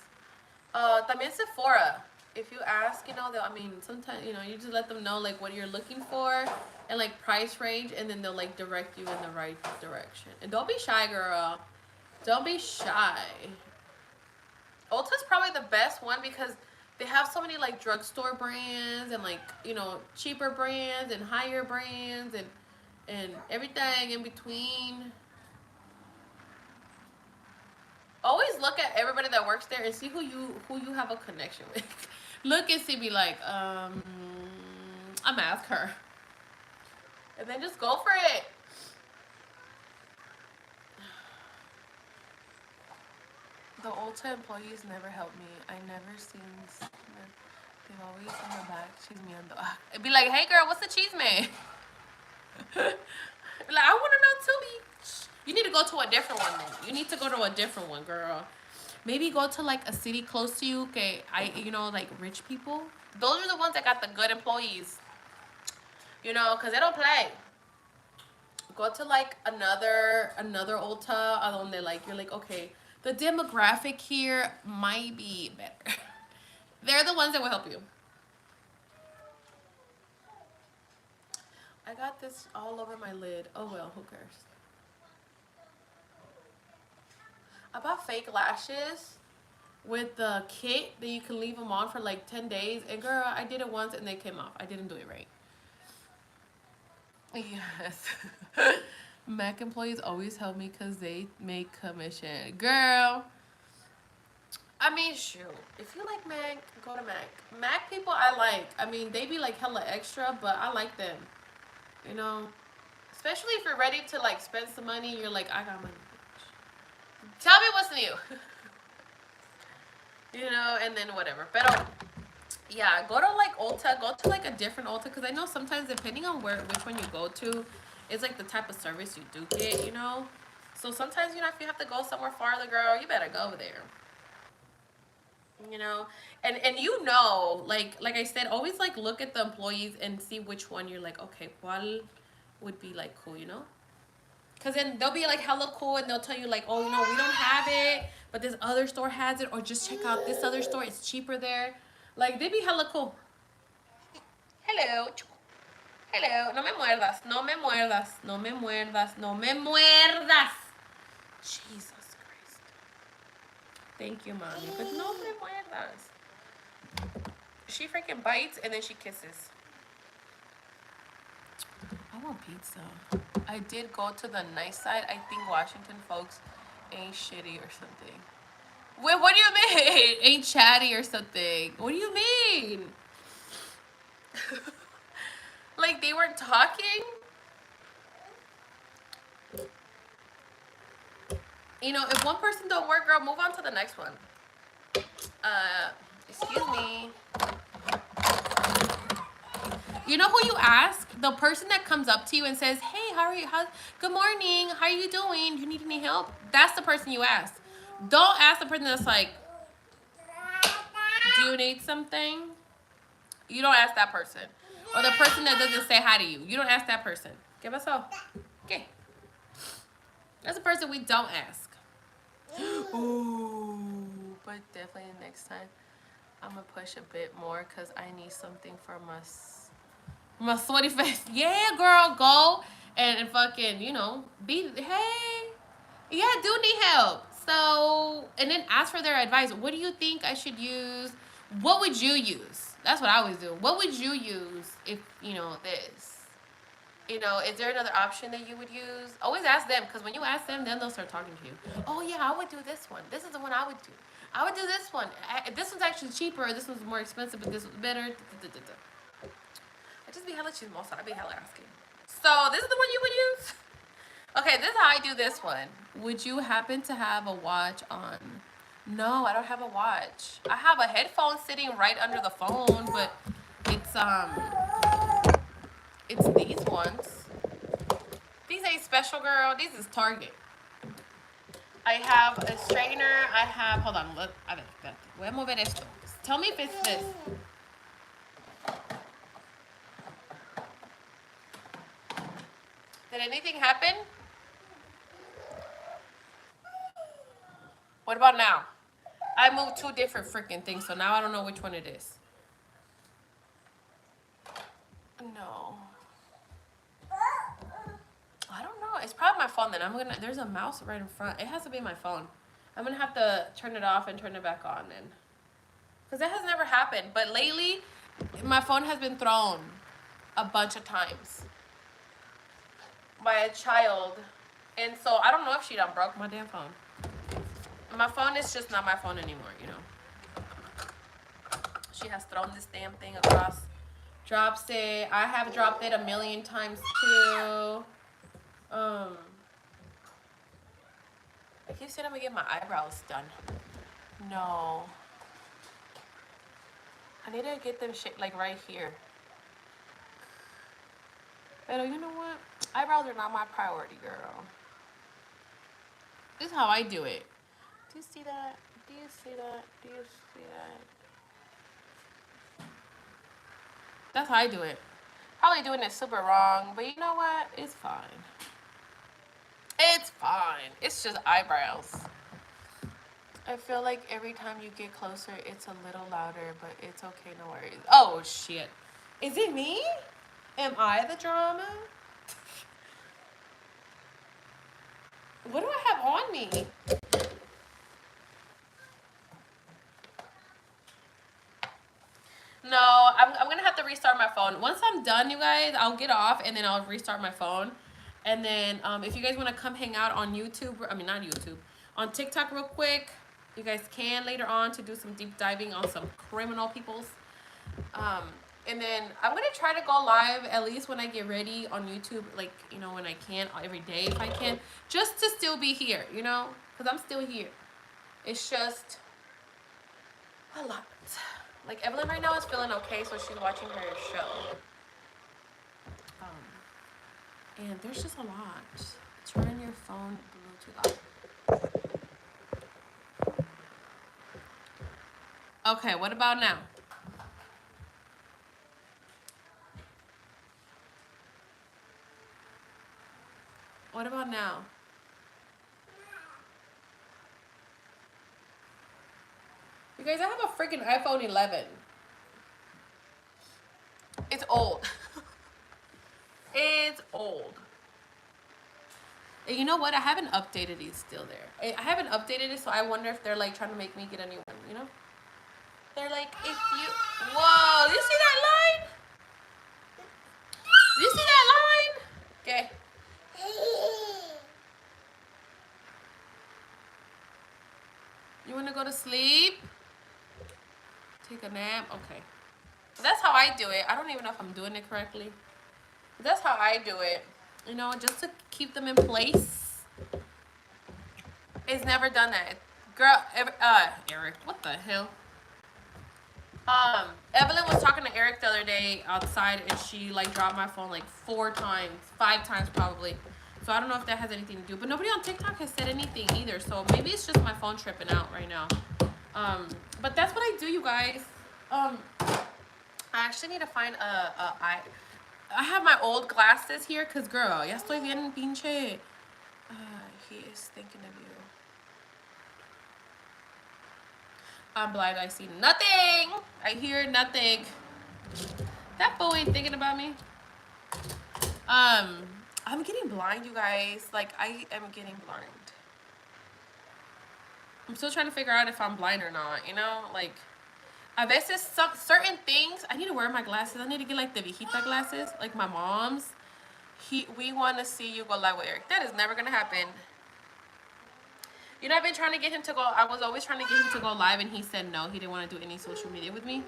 También Sephora. If you ask, you know, I mean, sometimes, you know, you just let them know like what you're looking for and like price range, and then they'll like direct you in the right direction. And don't be shy, girl. Don't be shy. Ulta's probably the best one because they have so many like drugstore brands and like, you know, cheaper brands and higher brands and everything in between. Always look at everybody that works there and see who you have a connection with. Look and see, be like, I'm gonna ask her. And then just go for it. The Ulta employees never help me. I never seen. They've always in the back. Cheese me on the. It'd be like, "Hey girl, what's the cheese man?" Like, I want to know too. You need to go to a different one then. You need to go to a different one, girl. Maybe go to like a city close to you. Okay, you know, like rich people. Those are the ones that got the good employees. You know, cause they don't play. Go to like another Ulta, donde like you're like, okay, the demographic here might be better. They're the ones that will help you. I got this all over my lid. Oh well, who cares? I bought fake lashes with the kit that you can leave them on for like 10 days. And girl, I did it once and they came off. I didn't do it right. Yes. Mac employees always help me because they make commission. Girl, I mean, shoot. If you like Mac, go to Mac. Mac people I like. I mean, they be like hella extra, but I like them. You know? Especially if you're ready to like spend some money, you're like, I got money. Tell me what's new. You know, and then whatever. But yeah, go to like Ulta. Go to like a different Ulta, because I know sometimes depending on which one you go to, it's like the type of service you do get, you know? So sometimes, you know, if you have to go somewhere farther, girl, you better go there. You know? And you know, like I said, always like look at the employees and see which one you're like, okay, cuál would be like cool, you know? Because then they'll be like hella cool and they'll tell you like, oh, you know, we don't have it, but this other store has it, or just check out this other store, it's cheaper there. Like, they be hella cool. Hello. Hello. No me muerdas. No me muerdas. No me muerdas. No me muerdas. Jesus Christ. Thank you, mommy. But no me muerdas. She freaking bites and then she kisses. I want pizza. I did go to the nice side. I think Washington folks ain't shitty or something. Wait, what do you mean? Ain't chatty or something. What do you mean? Like they weren't talking? You know, if one person don't work, girl, move on to the next one. Excuse me. You know who you ask? The person that comes up to you and says, hey, how are you? Good morning. How are you doing? Do you need any help? That's the person you ask. Don't ask the person that's like, do you need something? You don't ask that person. Or the person that doesn't say hi to you. You don't ask that person. ¿Qué pasó? Okay. That's the person we don't ask. Ooh, but definitely next time I'm gonna push a bit more because I need something for my sweaty face. Yeah, girl, go and fucking, you know, hey, yeah, I do need help. So, and then ask for their advice. What do you think I should use? What would you use? That's what I always do. What would you use if, you know, this? You know, is there another option that you would use? Always ask them, because when you ask them, then they'll start talking to you. Oh, yeah, I would do this one. This is the one I would do. I would do this one. This one's actually cheaper. This one's more expensive, but this one's better. I just be hella chismosa. I be hella asking. So, this is the one you would use? Okay, this is how I do this one. Would you happen to have a watch on? No, I don't have a watch. I have a headphone sitting right under the phone, but it's these ones. These ain't special, girl. These is Target. I have a straightener. I have, hold on, look. Voy a mover esto. Tell me if it's this. Did anything happen? What about now? I moved two different freaking things, so now I don't know which one it is. No. I don't know. It's probably my phone then. There's a mouse right in front. It has to be my phone. I'm gonna have to turn it off and turn it back on then. Because that has never happened. But lately, my phone has been thrown a bunch of times by a child. And so I don't know if she done broke my damn phone. My phone is just not my phone anymore, you know. She has thrown this damn thing across. Drops it. I have dropped it a million times too. I keep saying I'm gonna get my eyebrows done. No. I need to get them shit like right here. But you know what? Eyebrows are not my priority, girl. This is how I do it. Do you see that? Do you see that? Do you see that? That's how I do it. Probably doing it super wrong, but you know what? It's fine. It's fine. It's just eyebrows. I feel like every time you get closer, it's a little louder, but it's okay, no worries. Oh, shit. Is it me? Am I the drama? What do I have on me? I'm done, you guys, I'll get off and then I'll restart my phone. And then if you guys want to come hang out on YouTube, I mean not YouTube, on TikTok real quick, you guys can later on to do some deep diving on some criminal peoples. And then I'm gonna try to go live at least when I get ready on YouTube, like, you know, when I can, every day if I can, just to still be here, you know, because I'm still here. It's just a lot. Like, Evelyn right now is feeling okay, so she's watching her show. And there's just a lot. Turn your phone Bluetooth off. Okay, what about now? What about now? You guys, I have a freaking iPhone 11. It's old. It's old. And you know what? I haven't updated it. It's still there. I haven't updated it, so I wonder if they're like trying to make me get a new one, you know? They're like, if you... Whoa, you see that line? You see that line? Okay. You want to go to sleep? Take a nap? Okay. That's how I do it. I don't even know if I'm doing it correctly. That's how I do it. You know, just to keep them in place. It's never done that. Girl, Eric, what the hell? Evelyn was talking to Eric the other day outside, and she like dropped my phone like 4 times, 5 times probably. So I don't know if that has anything to do, but nobody on TikTok has said anything either. So maybe it's just my phone tripping out right now. But that's what I do, you guys. I actually need to find I have my old glasses here, cause girl, ya estoy bien pinche. He is thinking of you. I'm blind. I see nothing. I hear nothing. That fool ain't thinking about me. I'm getting blind, you guys. Like, I am getting blind. I'm still trying to figure out if I'm blind or not, you know? Like, a veces certain things, I need to wear my glasses. I need to get, like, the viejita glasses, like my mom's. We want to see you go live with Eric. That is never going to happen. You know, I've been trying to get him to go, I was always trying to get him to go live, and he said no. He didn't want to do any social media with me.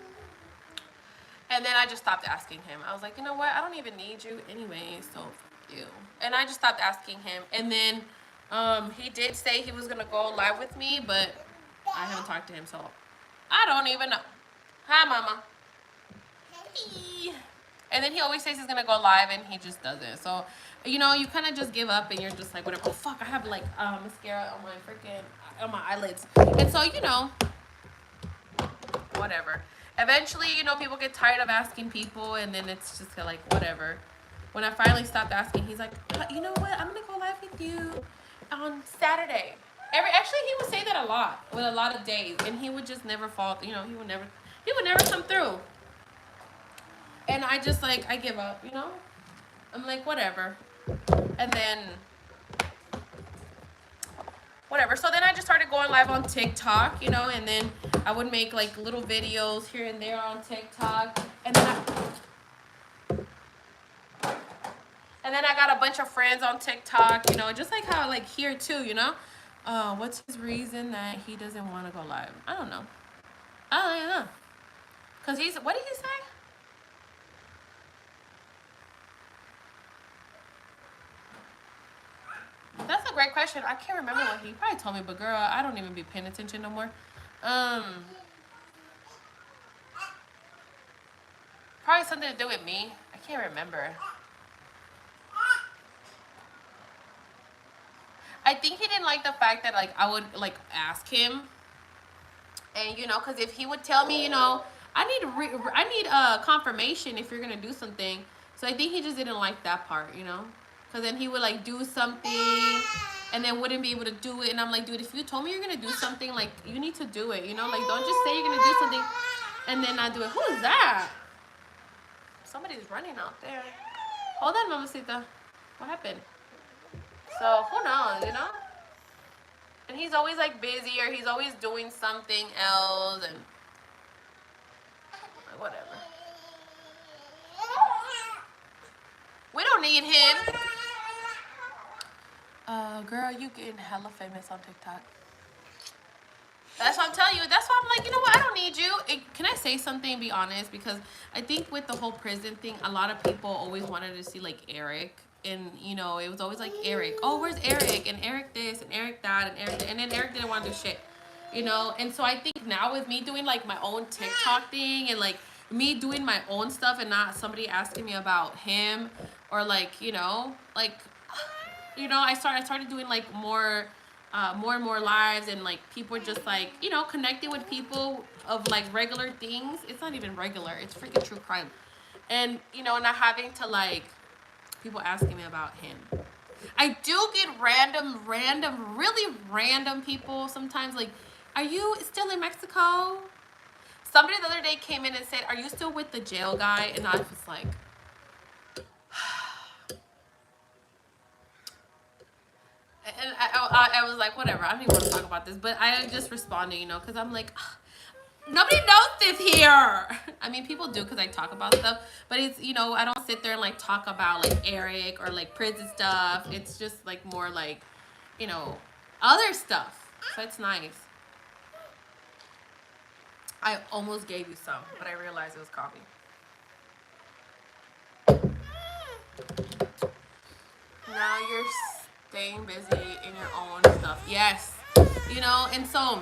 And then I just stopped asking him. I was like, you know what? I don't even need you anyway, so fuck you. And I just stopped asking him. And then he did say he was going to go live with me, but I haven't talked to him, so I don't even know. Hi, Mama. Hey. And then he always says he's going to go live, and he just doesn't. So, you know, you kind of just give up, and you're just like, whatever. Oh, fuck, I have, like, mascara on my freaking, on my eyelids. And so, you know, whatever. Eventually, you know, people get tired of asking people, and then it's just like, whatever. When I finally stopped asking, he's like, you know what? I'm going to go live with you on Saturday. Actually, he would say that a lot, with a lot of days, and he would just never fall, you know, he would never come through. And I just, like, I give up, you know? I'm like, whatever. And then, whatever. So then I just started going live on TikTok, you know, and then I would make, like, little videos here and there on TikTok. And then I got a bunch of friends on TikTok, you know, just like how, like, here, too, you know? What's his reason that he doesn't want to go live? I don't know. I don't even know. Because what did he say? That's a great question. I can't remember what he probably told me, but girl, I don't even be paying attention no more. Probably something to do with me. I can't remember. I think he didn't like the fact that, like, I would, like, ask him. And, you know, because if he would tell me, you know, I need confirmation if you're going to do something. So I think he just didn't like that part, you know. Because then he would, like, do something and then wouldn't be able to do it. And I'm like, dude, if you told me you're going to do something, like, you need to do it, you know. Like, don't just say you're going to do something and then not do it. Who is that? Somebody's running out there. Hold on, Mamacita. What happened? So, who knows, you know? And he's always, like, busy, or he's always doing something else, and like, whatever. We don't need him. Girl, you getting hella famous on TikTok. That's what I'm telling you. That's why I'm like, you know what? I don't need you. Can I say something? Be honest, because I think with the whole prison thing, a lot of people always wanted to see like Eric, and you know, it was always like Eric. Oh, where's Eric? And Eric this, and Eric that, and Eric, and then Eric didn't want to do shit, you know. And so I think now with me doing like my own TikTok thing and like me doing my own stuff and not somebody asking me about him or like I started doing like more and more lives, and like people are just like, you know, connecting with people of like regular things. It's not even regular, it's freaking true crime. And you know, not having to like people asking me about him. I do get really random people sometimes like, are you still in Mexico? Somebody the other day came in and said, are you still with the jail guy? And I was like, and I was like, whatever, I don't even want to talk about this, but I just responded, you know, because I'm like, nobody knows this here. I mean, people do because I talk about stuff, but it's, you know, I don't sit there and like talk about like Eric or like prison stuff. It's just like more like, you know, other stuff. So it's nice. I almost gave you some, but I realized it was coffee. Now you're staying busy in your own stuff. Yes. You know, and so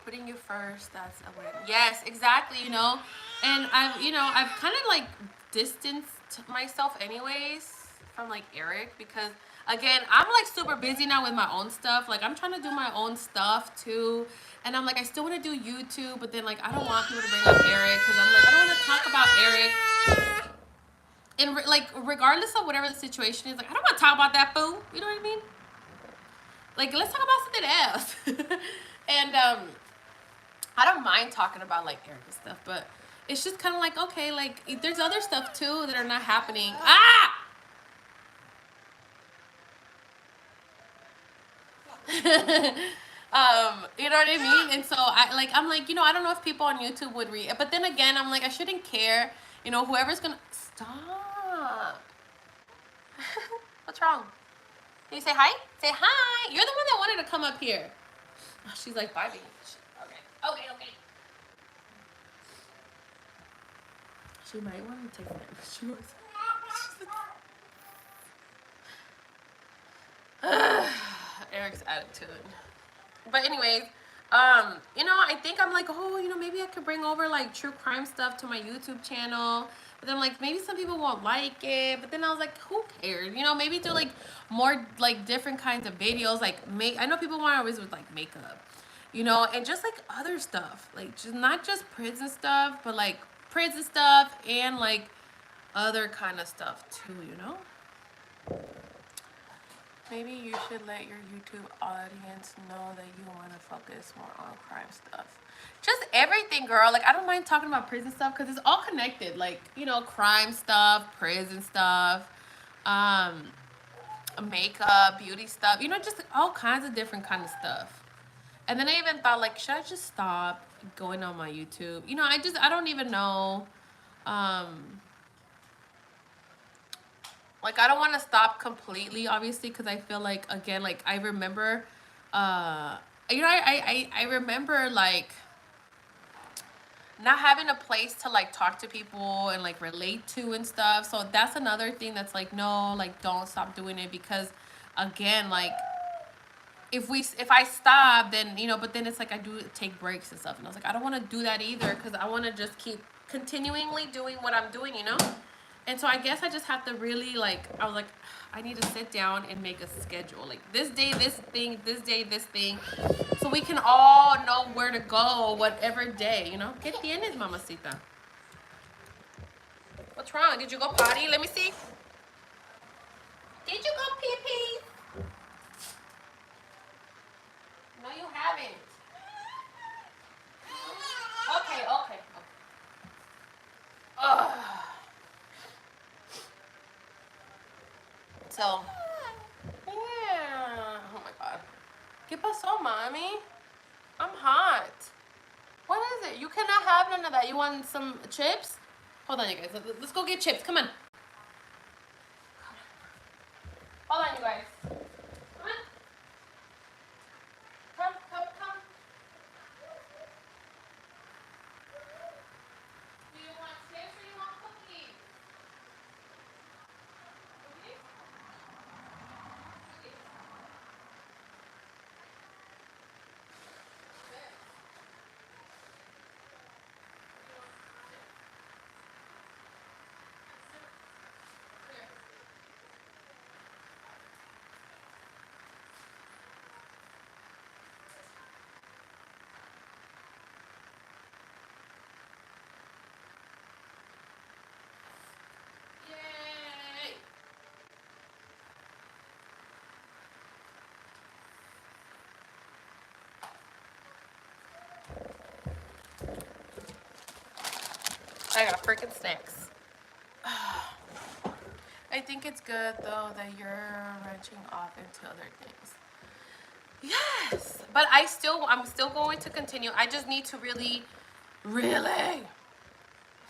putting you first, that's a win. Yes, exactly, you know. And I've kind of like distanced myself anyways from like Eric, because again, I'm like super busy now with my own stuff. Like I'm trying to do my own stuff too. And I'm like, I still want to do YouTube, but then like I don't want people to bring up Eric, because I'm like, I don't want to talk about Eric. And like regardless of whatever the situation is, like I don't want to talk about that fool. You know what I mean? Like let's talk about something else. And I don't mind talking about like Eric and stuff, but it's just kind of like, okay, like there's other stuff too that are not happening. You know what I mean? And so I'm like, you know, I don't know if people on YouTube would read, but then again, I'm like, I shouldn't care. You know, whoever's gonna stop. What's wrong? Can you say hi? Say hi. You're the one that wanted to come up here. Oh, she's like, bye, bitch. Okay. She might want to take a nap. She was. Eric's attitude. But anyways, you know, I think I'm like, oh, you know, maybe I could bring over like true crime stuff to my YouTube channel. But then like maybe some people won't like it. But then I was like, who cares? You know, maybe do like more like different kinds of videos. Like I know people want always with like makeup, you know, and just like other stuff. Like just not just prison stuff, but like prison stuff and like other kind of stuff too, you know. Maybe you should let your YouTube audience know that you want to focus more on crime stuff. Just everything, girl. Like, I don't mind talking about prison stuff because it's all connected. Like, you know, crime stuff, prison stuff, makeup, beauty stuff. You know, just all kinds of different kind of stuff. And then I even thought, like, should I just stop going on my YouTube? You know, I don't even know. Like, I don't want to stop completely, obviously, because I feel like, again, like, I remember, you know, I remember, like, not having a place to, like, talk to people and, like, relate to and stuff. So that's another thing that's, like, no, like, don't stop doing it, because, again, like, if I stop, then, you know, but then it's, like, I do take breaks and stuff. And I was like, I don't want to do that either, because I want to just keep continually doing what I'm doing, you know? And so I guess I just have to really, like, I was like, I need to sit down and make a schedule. Like, this day, this thing, this day, this thing. So we can all know where to go, whatever day, you know? ¿Qué tienes, mamacita? What's wrong? Did you go potty? Let me see. Did you go pee-pee? No, you haven't. Okay. Ugh. So, yeah. Oh my God. ¿Qué pasó, mommy? I'm hot. What is it? You cannot have none of that. You want some chips? Hold on, you guys. Let's go get chips. Come on. I got freaking snacks. I think it's good though that you're branching off into other things. Yes, but I'm still going to continue. I just need to really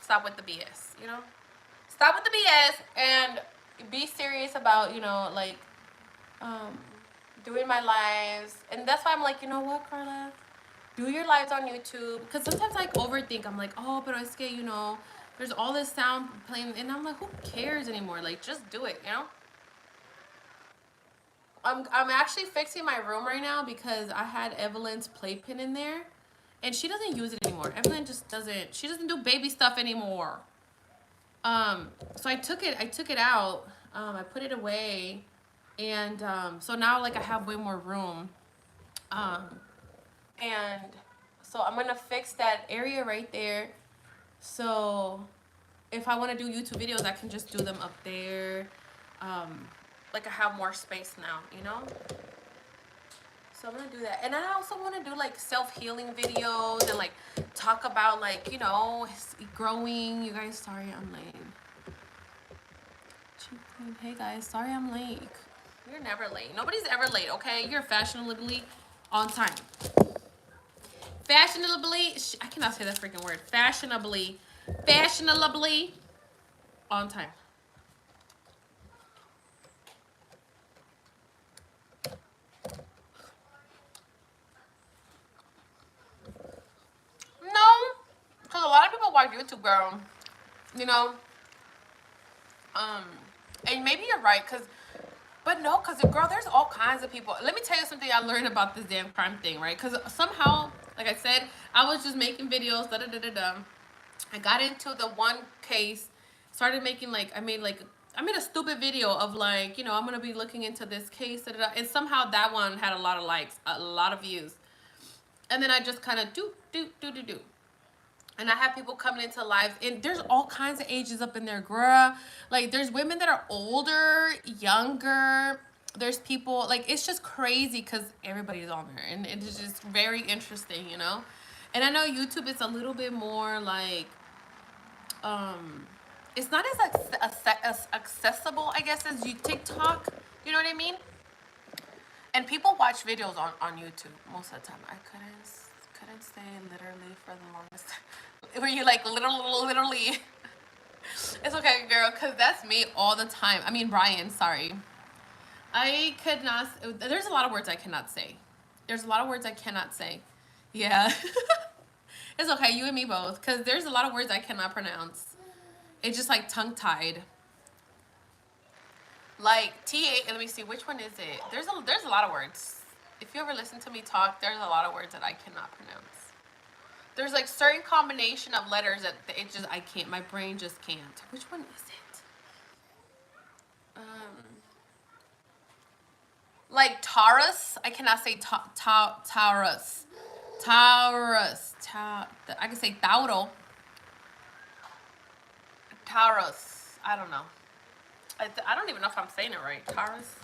stop with the BS, you know? Stop with the BS and be serious about, you know, like, doing my lives. And that's why I'm like, you know what, Carla? Do your lives on YouTube. Because sometimes I overthink. I'm like, oh, but es que, you know, there's all this sound playing. And I'm like, who cares anymore? Like, just do it, you know? I'm actually fixing my room right now because I had Evelyn's playpen in there. And she doesn't use it anymore. Evelyn just doesn't, she doesn't do baby stuff anymore. So I took it out. I put it away. And so now, like, I have way more room. And so I'm gonna fix that area right there. So if I want to do YouTube videos, I can just do them up there. Like, I have more space now, you know? So I'm gonna do that. And I also want to do like self-healing videos and like talk about, like, you know, growing. You guys, sorry I'm late. Hey guys, sorry I'm late. You're never late. Nobody's ever late, okay? You're fashionably on time. Fashionably, I cannot say that freaking word. Fashionably on time. No, because a lot of people watch YouTube, girl. You know, and maybe you're right, but no, because girl, there's all kinds of people. Let me tell you something I learned about this damn crime thing, right? Because somehow, like I said, I was just making videos, I got into the one case, started making like, I made a stupid video of like, you know, I'm gonna be looking into this case, and somehow that one had a lot of likes, a lot of views, and then I just kind of do. And I have people coming into lives, and there's all kinds of ages up in there, girl. Like, there's women that are older, younger. There's people, like, it's just crazy because everybody's on there, and it's just very interesting, you know? And I know YouTube is a little bit more, like, it's not as accessible, I guess, as TikTok. You know what I mean? And people watch videos on YouTube most of the time. I couldn't say literally for the longest time. Were you like literally? It's okay, girl, because that's me all the time. I mean, Brian, sorry. I could not, there's a lot of words I cannot say. There's a lot of words I cannot say. Yeah. It's okay, you and me both, because there's a lot of words I cannot pronounce. It's just like tongue-tied. Like let me see, which one is it? There's a lot of words. If you ever listen to me talk, there's a lot of words that I cannot pronounce. There's like certain combination of letters that I can't. My brain just can't. Which one is it? Like Taurus. I cannot say Taurus. Taurus. I can say Tauro. Taurus. I don't know. I don't even know if I'm saying it right. Taurus.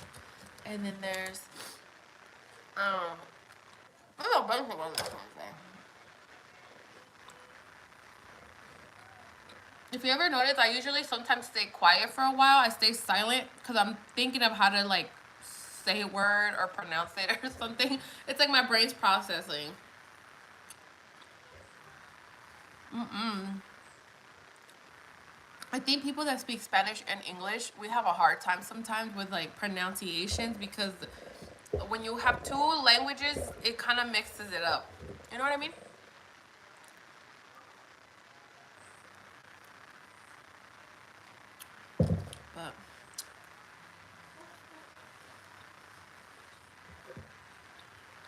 And then there's there's a bunch of ones I can't say. If you ever notice, I usually sometimes stay quiet for a while. I stay silent because I'm thinking of how to like say a word or pronounce it or something. It's like my brain's processing. I think people that speak Spanish and English, we have a hard time sometimes with like pronunciations because when you have two languages, it kind of mixes it up. You know what I mean? But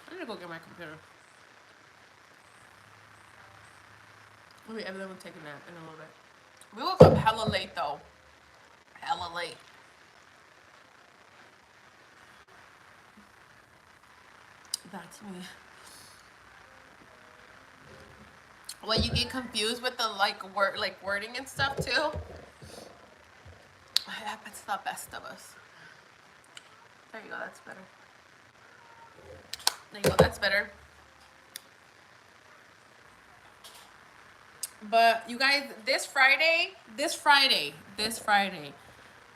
I'm gonna go get my computer. Maybe everyone will take a nap in a little bit. We woke up hella late though. Hella late. That's me. Well, you get confused with the wording and stuff too. It's the best of us. There you go, that's better. There you go, that's better. But you guys, this Friday,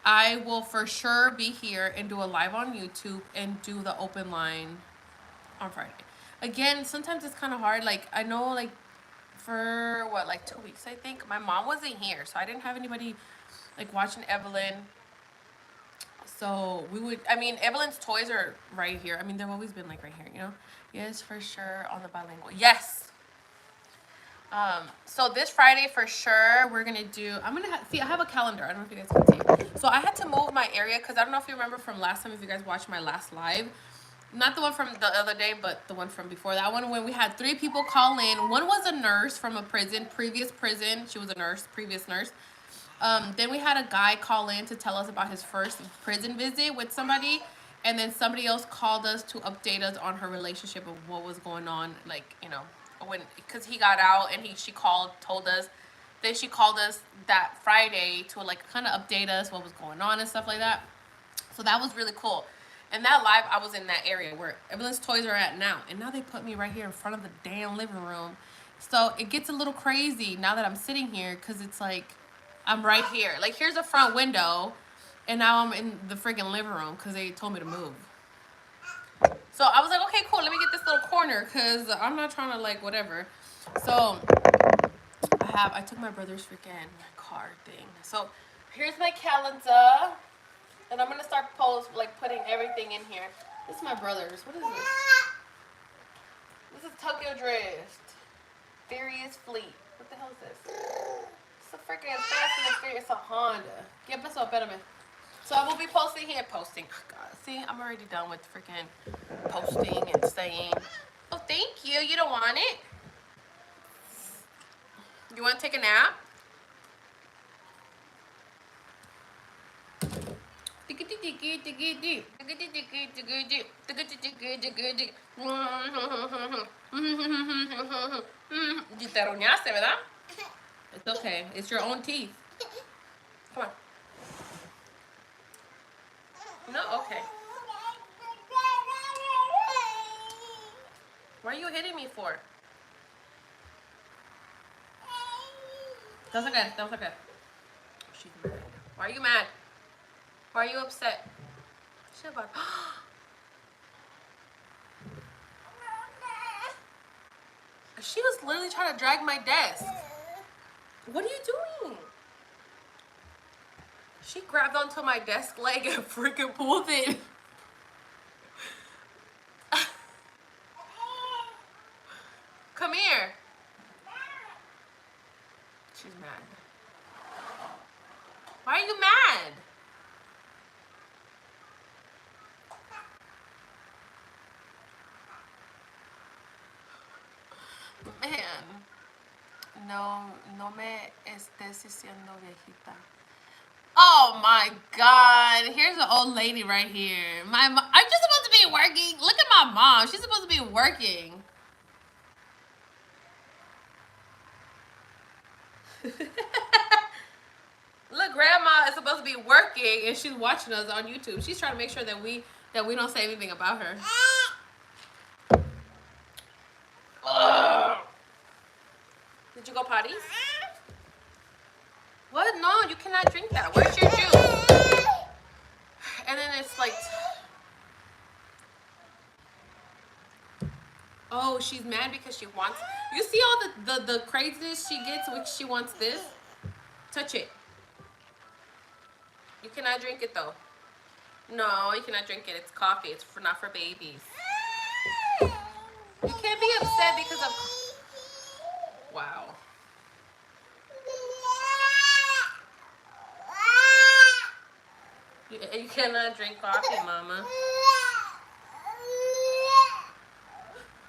I will for sure be here and do a live on YouTube and do the open line on Friday. Again, sometimes it's kind of hard. Like, I know, like, for what, like 2 weeks, I think, my mom wasn't here, so I didn't have anybody, like, watching Evelyn. So we would, I mean, Evelyn's toys are right here. I mean, they've always been, like, right here, you know? Yes, for sure, on the bilingual. Yes! So this Friday for sure we're gonna do, see, I have a calendar, I don't know if you guys can see. So I had to move my area because I don't know if you remember from last time, if you guys watched my last live, not the one from the other day, but the one from before that one, when we had 3 people call in. One was a nurse from a previous prison. She was a nurse, previous nurse. Then we had a guy call in to tell us about his first prison visit with somebody, and then somebody else called us to update us on her relationship of what was going on, like, you know, when, because he got out and she told us. Then she called us that Friday to, like, kind of update us what was going on and stuff like that. So that was really cool. And that live, I was in that area where Evelyn's toys are at now, and now they put me right here in front of the damn living room. So it gets a little crazy now that I'm sitting here, because it's like I'm right here. Like, here's a front window, and now I'm in the freaking living room because they told me to move. So I was like, okay, cool, let me get this little corner because I'm not trying to, like, whatever. So I took my brother's freaking car thing. So here's my calendar, and I'm going to start putting everything in here. This is my brother's. What is this? This is Tokyo Drift. Furious Fleet. What the hell is this? It's a freaking Fast and Furious. It's a Honda. ¿Qué pasó? Espérame. So I will be posting here. Oh, God, see, I'm already done with freaking posting and saying, oh, thank you. You don't want it? You want to take a nap? You te roñaste, ¿verdad? It's okay. It's your own teeth. Come on. No? Okay. What are you hitting me for? That's okay. That's okay. She's mad. Why are you mad? Why are you upset? Shut up. She was literally trying to drag my desk. What are you doing? She grabbed onto my desk leg and freaking pulled it. Come here. She's mad. Why are you mad? Man. No me estés diciendo viejita. Oh my God. Here's an old lady right here. My mom. I'm just supposed to be working. Look at my mom. She's supposed to be working. Look, grandma is supposed to be working and she's watching us on YouTube. She's trying to make sure that we don't say anything about her. Ugh. Did you go potty? What? No, you cannot drink that. Where's your juice? And then it's like, oh, she's mad because she wants. You see all the craziness she gets when she wants this? Touch it. You cannot drink it though. No, you cannot drink it. It's coffee. It's not for babies. You can't be upset because of. Wow. You cannot drink coffee, Mama.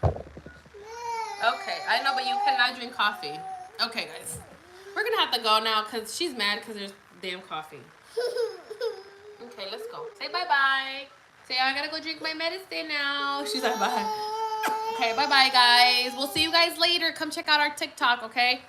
Okay, I know, but you cannot drink coffee. Okay, guys. We're going to have to go now because she's mad because there's damn coffee. Okay, let's go. Say bye-bye. Say, I got to go drink my medicine now. She's like, bye. Okay, bye-bye, guys. We'll see you guys later. Come check out our TikTok, okay?